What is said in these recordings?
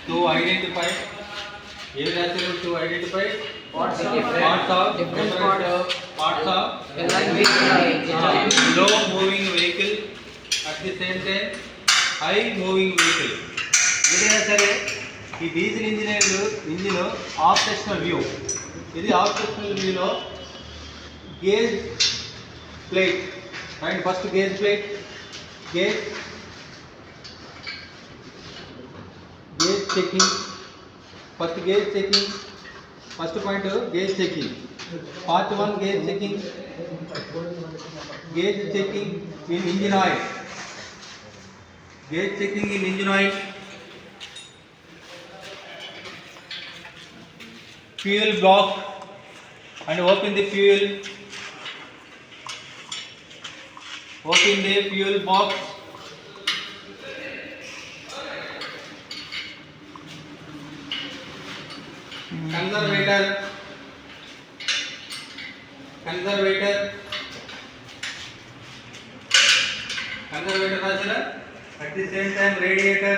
to identify parts of different parts of low moving vehicle at the same time high moving vehicle. ఏదైనా సరే ఈ diesel engine operational view. ఇది operational వ్యూలో gauge plate and first gauge plate gauge checking. First gauge checking. First point gauge checking. Part 1 gauge checking. Gauge checking in engine oil. Gauge checking in engine oil. Fuel block and open the fuel. Open the fuel box. Conservator rasala. At the same time radiator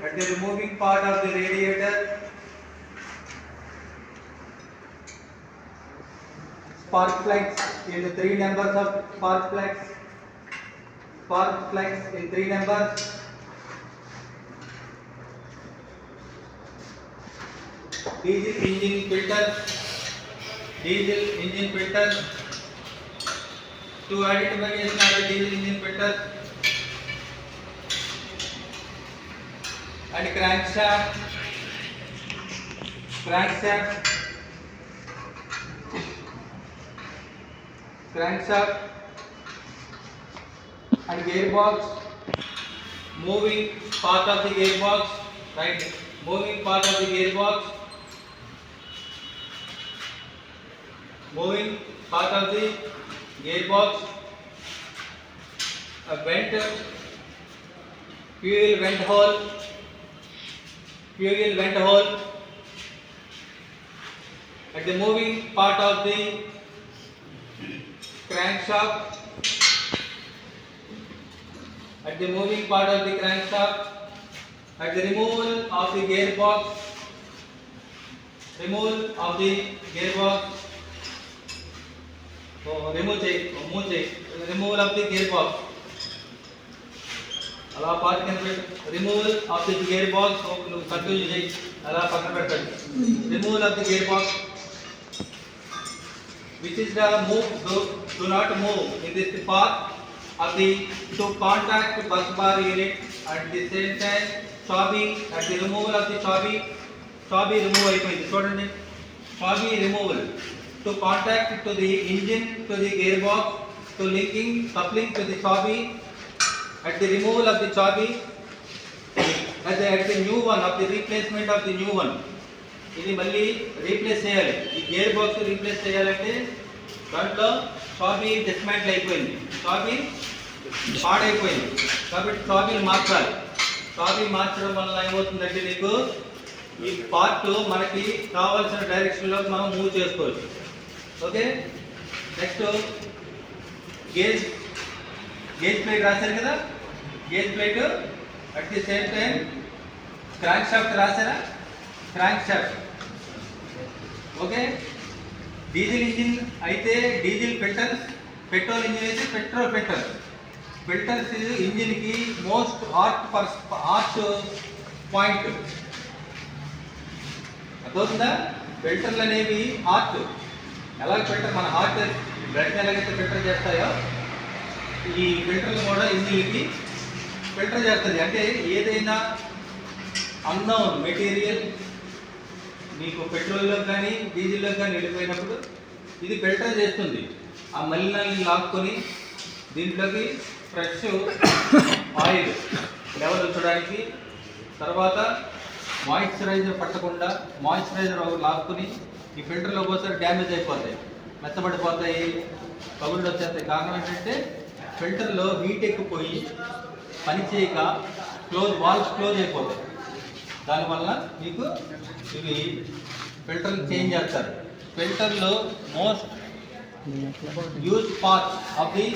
at the removing part of the radiator. Spark plugs in the 3 numbers of spark plugs in 3 numbers. Diesel engine filter. To identification of the diesel engine filter. And crankshaft and gearbox, moving part of the gearbox, right? Moving part of the gearbox, a vent, fuel vent hole. At the moving part of the crankshaft. At the removal of the gearbox. Remove of the gearbox. అలా part కింద removal of the gear box. Continue చేయి, అలా పక్కన పెట్టండి. Removal of the gear box which is the move do not move in this path of the to contact bus bar unit. At the same time chabi, at the removal of the chabi remove అయిపోయింది చూడండి. chabi removal to contact to the engine to the gearbox to coupling to the chabi. At the removal of the chabi, at the new one of the replacement of the new one. ఇది మళ్ళీ replace చేయాలి. ఈ gear box replace చేయాలంటే దాంట్లో చాబీ dismantle అయిపోయింది, చాబీ పాడైపోయింది. కాబట్టి చాబీని మార్చాలి. చాబీ మార్చడం వల్ల ఏమవుతుందంటే నీకు ఈ పార్ట్ మనకి కావాల్సిన డైరెక్షన్లో మనం మూవ్ చేసుకోవచ్చు. ఓకే, నెక్స్ట్ గేజ్ ప్లేట్ రాశారు కదా. Gauge plate at the same time crank shaft రాశారా. Crank shaft okay. Diesel engine అయితే డీజిల్ ఫిల్టర్స్, పెట్రోల్ ఇంజిన్ అయితే పెట్రోల్ ఫిల్టర్స్. ఫిల్టర్స్ ఇంజిన్కి మోస్ట్ హార్ట్ పాయింట్ అర్థవుతుందా. ఫిల్టర్లు అనేవి హార్ట్. ఎలా ఫిల్టర్ మన హార్ట్ బ్లడ్ ఎలాగైతే ఫిల్టర్ చేస్తాయో ఈ ఫిల్టర్లు కూడా ఇంజిన్కి ఫిల్టర్ చేస్తుంది. అంటే ఏదైనా అన్నోన్ మెటీరియల్ మీకు పెట్రోల్లో కానీ డీజిల్లో కానీ వెళ్ళిపోయినప్పుడు ఇది ఫిల్టర్ చేస్తుంది. ఆ మలినాన్ని లాక్కొని దీంట్లోకి ఫ్రెష్ ఆయిల్ లెవెల్ ఉంచడానికి, తర్వాత మాయిశ్చరైజర్ పట్టకుండా మాయిశ్చరైజర్ లాక్కుని ఈ ఫిల్టర్లో ఒకసారి డ్యామేజ్ అయిపోతాయి, మెత్తబడిపోతాయి, పగుళ్ళు వచ్చేస్తాయి. కారణం ఏంటంటే ఫిల్టర్లో హీట్ ఎక్కిపోయి పనిచేయక వాల్వ్స్ క్లోజ్ అయిపోతాయి. దానివల్ల మీకు ఇవి ఫిల్టర్లు చేంజ్ చేస్తారు. ఫిల్టర్లో most use part of the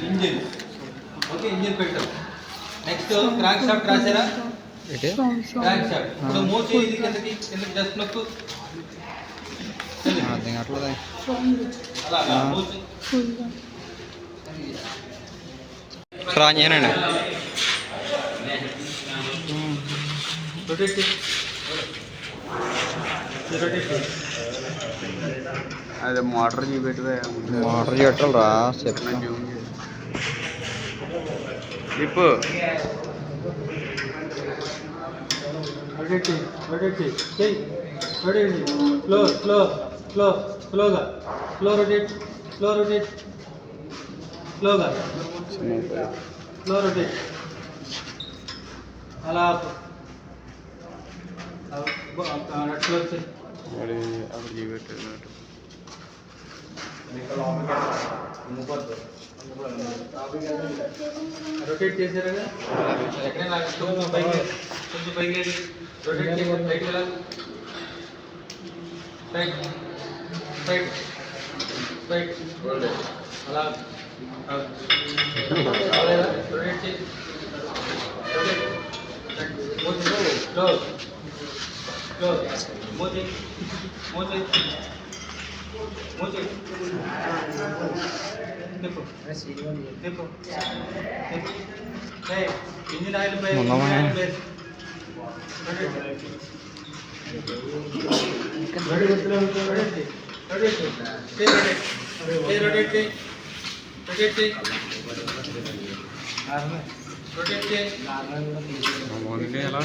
engine okay engine filter next crank shaft రాసారా క్రాంక్ షాఫ్ట్ ఇప్పుడు మూవ్ చేయి కిందకి జస్ట్ నొక్కు అలా మూవ్ చేయి చేయనండి రొటేట్ చేయి అదే మోటార్ చూపెట్టువే మోటార్ చూడాలరా చెప్తున్నా ఇప్పుడు రొటేట్ చేయి చెయ్యి రొటేట్ చేయి స్లోగా రొటేట్ స్లోగా రొటేట్ అలా అట్లా వచ్చేయి అప్పుడు చూపెట్టు రొటేట్ చేశారు కదా ఎక్కడైనా కొంచెం పైకి రొటేట్ చేసి రైట్ ఎలా రైట్ అలా రొటేట్ చేసి మోచి देखो देखो इंजन ऑयल पे ఎలా